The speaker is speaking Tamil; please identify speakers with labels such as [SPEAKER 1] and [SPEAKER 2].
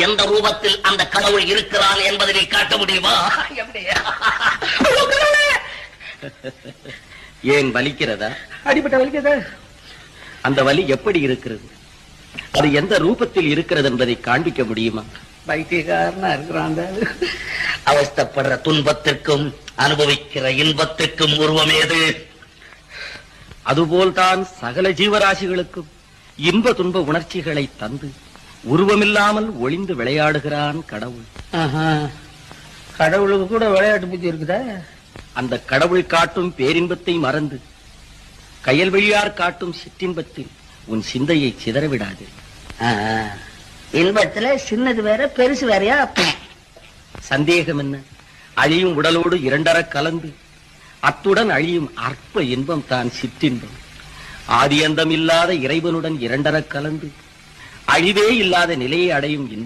[SPEAKER 1] எந்த ரூபத்தில் அந்த கடவுள் இருக்கிறான் என்பதை நீ காட்ட முடியுமா?
[SPEAKER 2] ஏன் வலிக்கிறதா?
[SPEAKER 1] அடிப்பட்ட வலிக்கிறதா?
[SPEAKER 2] அந்த வலி எப்படி இருக்கிறது? அது எந்த ரூபத்தில் இருக்கிறது என்பதை காண்பிக்க முடியுமா?
[SPEAKER 1] பைத்தியக்காரனா இருக்கிறான். அவஸ்தப்படுற துன்பத்திற்கும் அனுபவிக்கிற இன்பத்திற்கும் உருவம் ஏது?
[SPEAKER 2] அதுபோல்தான் சகல ஜீவராசிகளுக்கும் இன்ப துன்ப உணர்ச்சிகளை தந்து உருவமில்லாமல் ஒளிந்து விளையாடுகிறான் கடவுள்.
[SPEAKER 1] கடவுளுக்கு கூட விளையாட்டு புத்தி இருக்குதா?
[SPEAKER 2] அந்த கடவுள் காட்டும் பேரின்பத்தை மறந்து கயல்வெளியார் காட்டும் சிற்றின்பத்தில் உன் சிந்தையை சிதறவிடாது.
[SPEAKER 1] இன்பத்துல சின்னது வேற பெருசு வேறையா?
[SPEAKER 2] சந்தேகம் என்ன? அழியும் உடலோடு இரண்டர கலந்து அத்துடன் அழியும் அற்ப இன்பம் தான் சிற்றின்பம். ஆதியந்தம் இல்லாத இறைவனுடன் இரண்டர கலந்து அழிவே இல்லாத நிலையை அடையும் இன்பம்